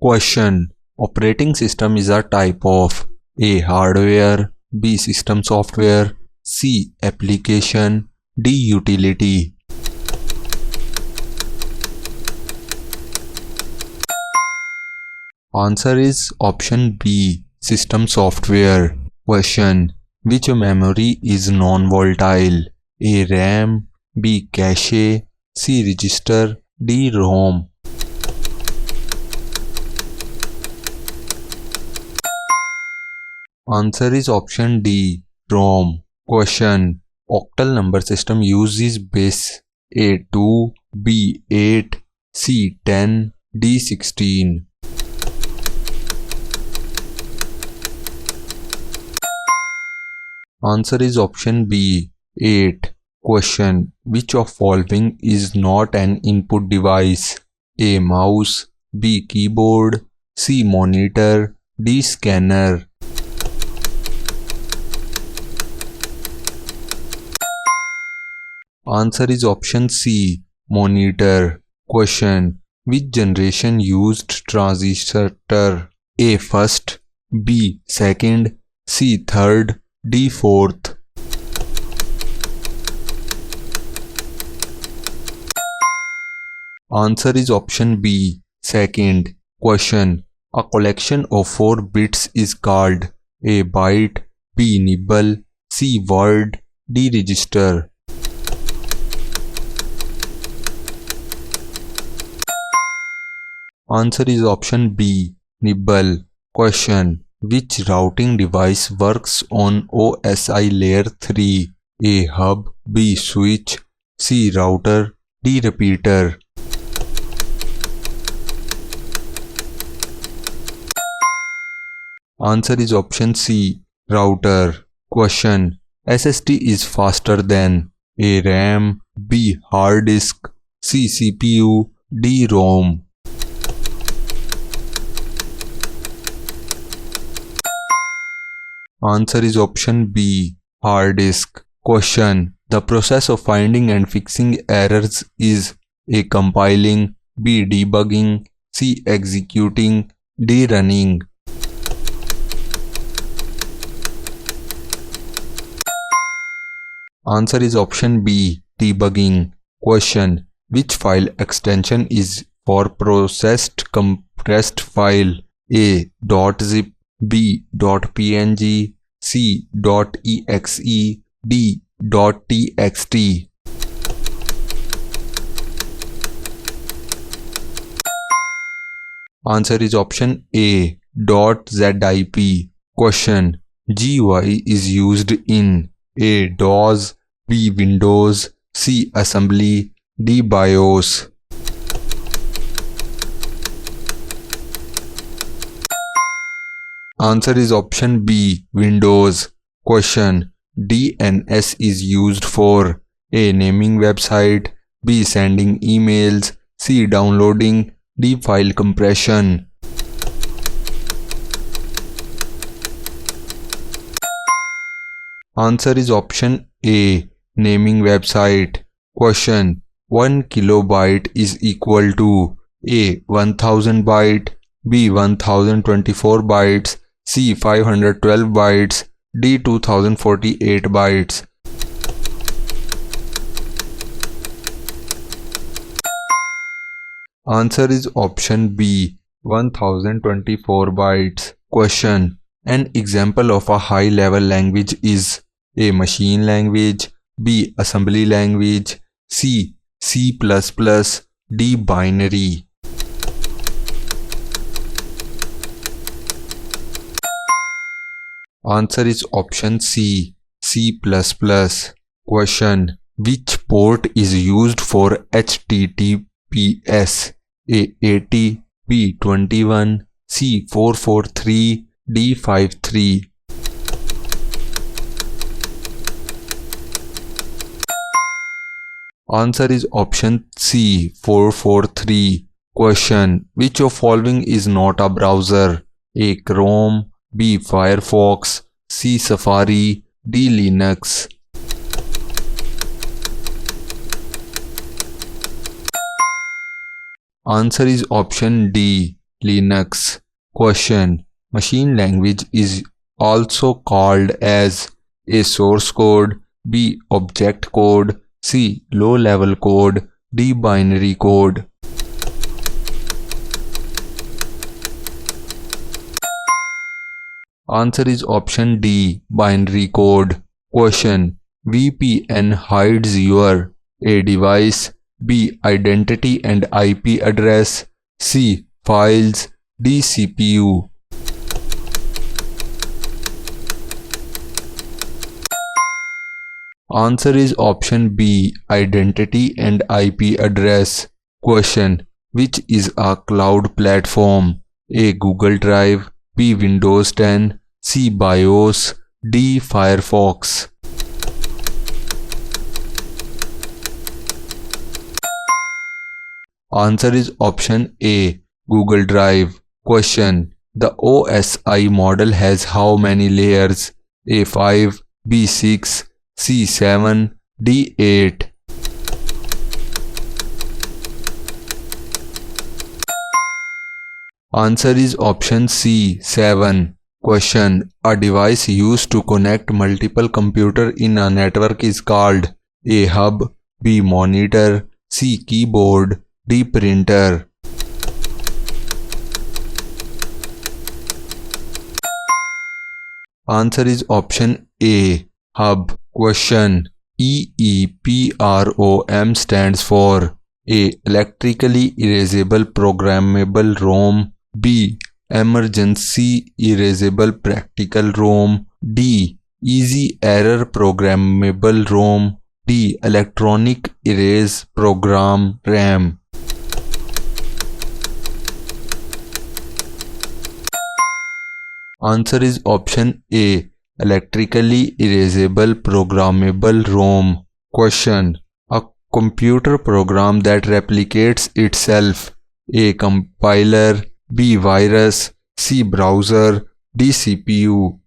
Question. Operating system is a type of A. Hardware, B. System software, C. Application, D. Utility. Answer is option B. System software. Question. Which memory is non-volatile? A. RAM, B. Cache, C. Register, D. ROM. Answer is option D. ROM. Question. Octal number system uses base A 2, B 8, C 10, D 16. Answer is option B 8. Question. Which of following is not an input device? A. Mouse, B. Keyboard, C. Monitor, D. Scanner. Answer is option C. Monitor. Question. Which generation used transistor? A. First, B. Second, C. Third, D. Fourth. Answer is option B. Second. Question. A collection of 4 bits is called A. Byte, B. Nibble, C. Word, D. Register. Answer is option B. Nibble. Question. Which routing device works on OSI layer 3? A. Hub, B. Switch, C. Router, D. Repeater. Answer is option C. Router. Question. SSD is faster than A. RAM, B. Hard disk, C. CPU, D. ROM. Answer is option B. Hard disk. Question. The process of finding and fixing errors is A. Compiling, B. Debugging, C. Executing, D. Running. Answer is option B. Debugging. Question. Which file extension is for processed compressed file? A. .zip, B. .png, C. .exe, D. .txt. Answer is option A. .zip. Question. GUI is used in A. DOS, B. Windows, C. Assembly, D. BIOS. Answer is option B. Windows. Question. DNS is used for A. Naming website, B. Sending emails, C. Downloading, D. File compression. Answer is option A. Naming website. Question. 1 kilobyte is equal to A. 1000 byte, B. 1024 bytes, C. 512 bytes, D. 2048 bytes. Answer is option B. 1024 bytes. Question. An example of a high-level language is A. Machine language, B. Assembly language, C. C++, D. Binary. Answer is option C. C++. Question. Which port is used for HTTPS? A. 80, B. 21, C. 443, D. 53. Answer is option C. 443. Question. Which of following is not a browser? A. Chrome, B. Firefox, C. Safari, D. Linux. Answer is option D. Linux. Question. Machine language is also called as A. Source code, B. Object code, C. Low-level code, D. Binary code. Answer is option D. Binary code. Question. VPN hides your A. Device, B. Identity and IP address, C. Files, D. CPU. Answer is option B. Identity and IP address. Question. Which is a cloud platform? A. Google Drive, B. Windows 10, C. BIOS, D. Firefox. Answer is option A. Google Drive. Question. The OSI model has how many layers? A. 5, B. 6, C. 7, D. 8. Answer is option C. 7. Question. A device used to connect multiple computers in a network is called A. Hub, B. Monitor, C. Keyboard, D. Printer. Answer is option A. Hub. Question. EEPROM stands for A. Electrically Erasable Programmable ROM, B. Emergency Erasable Practical ROM, D. Easy Error Programmable ROM, D. Electronic Erase Program RAM. Answer is option A. Electrically Erasable Programmable ROM. Question. A computer program that replicates itself. A. Compiler, B. Virus, C. Browser, D. CPU.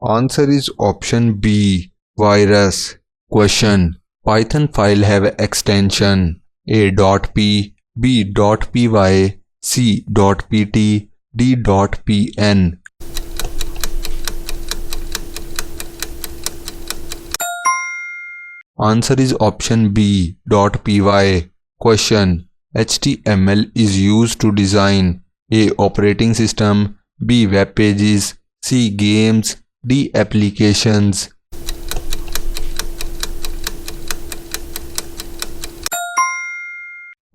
Answer is option B. Virus. Question. Python file have extension A. .p, B. .py, C. .pt, D. .pn. Answer is option B. .py. Question. HTML is used to design A. Operating system, B. Web pages, C. Games, D. Applications.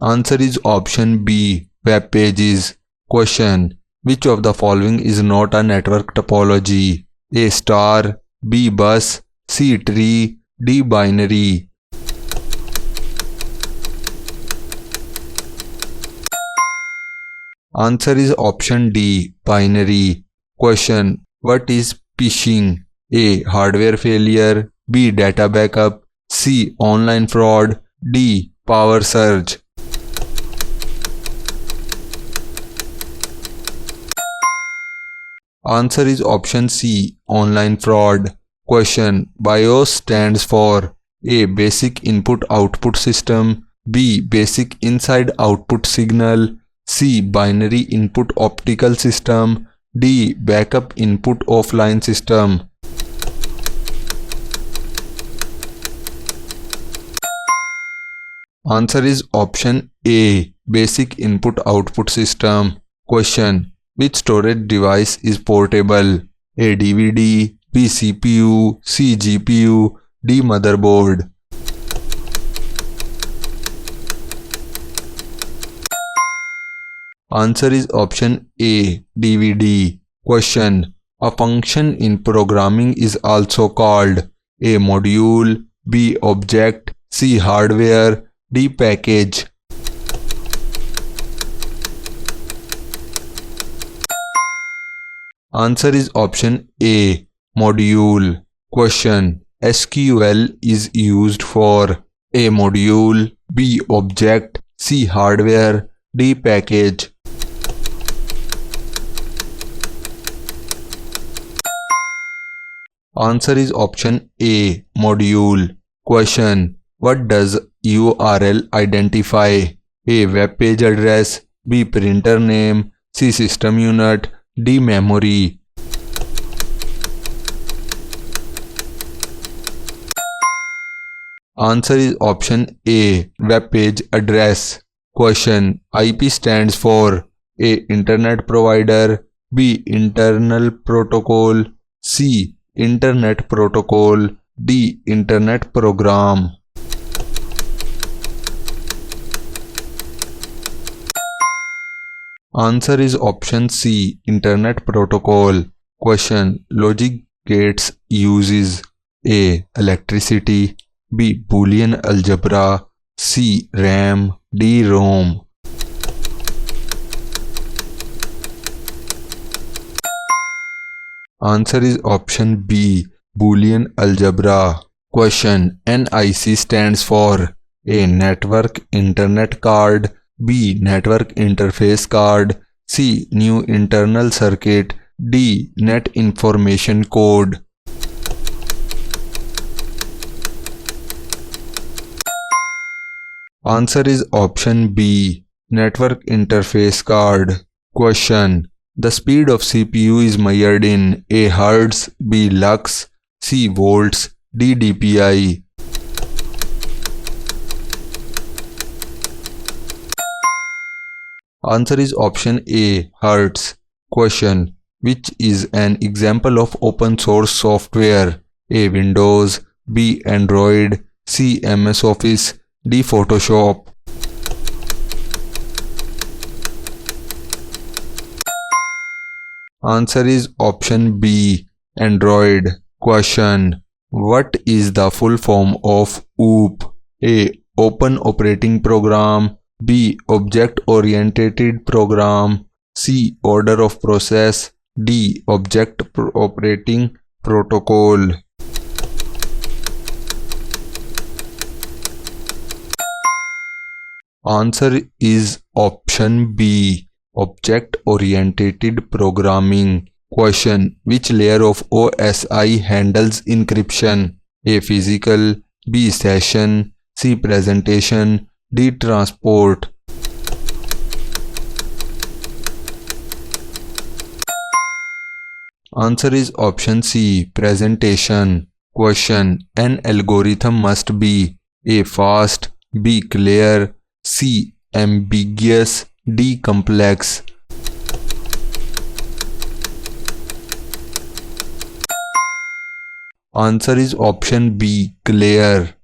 Answer is option B. Web pages. Question. Which of the following is not a network topology? A. Star, B. Bus, C. Tree, D. Binary. Answer is option D. Binary. Question. What is phishing? A. Hardware failure, B. Data backup, C. Online fraud, D. Power surge. Answer is option C. Online fraud. Question. BIOS stands for A. Basic Input Output System, B. Basic Inside Output Signal, C. Binary Input Optical System, D. Backup Input Offline System. Answer is option A. Basic Input Output System. Question. Which storage device is portable? A. DVD, B. CPU, C. GPU, D. Motherboard. Answer is option A. DVD. Question. A function in programming is also called A. Module, B. Object, C. Hardware, D. Package. Answer is option A. Module. Question. SQL is used for A. Module, B. Object, C. Hardware, D. Package. Answer is option A. Module. Question. What does URL identify? A. Web page address. B. Printer name. C. System unit. D. Memory. Answer is option A. Web page address. Question. IP stands for A. Internet provider. B. Internal protocol. C. Internet protocol. D. Internet program. Answer is option C. Internet protocol. Question. Logic gates uses A. Electricity. B. Boolean algebra. C. RAM. D. ROM. Answer is option B. Boolean algebra. Question. NIC stands for A. Network Internet Card. B. Network Interface Card. C. New Internal Circuit. D. Net Information Code. Answer is option B. Network Interface Card. Question. The speed of CPU is measured in A. Hertz. B. Lux. C. Volts. D. DPI. Answer is option A. Hertz. Question. Which is an example of open source software? A. Windows. B. Android. C. MS Office. D. Photoshop. Answer is option B. Android. Question. What is the full form of OOP? A. Open Operating Program. B. Object Oriented Program. C. Order of Process. D. Object Operating Protocol. Answer is option B. Object Oriented Programming. Question. Which layer of OSI handles encryption? A. Physical. B. Session. C. Presentation. D. Transport. Answer is option C. Presentation. Question. An algorithm must be A. Fast. B. Clear. C. Ambiguous. D. Complex. Answer is option B. Clear.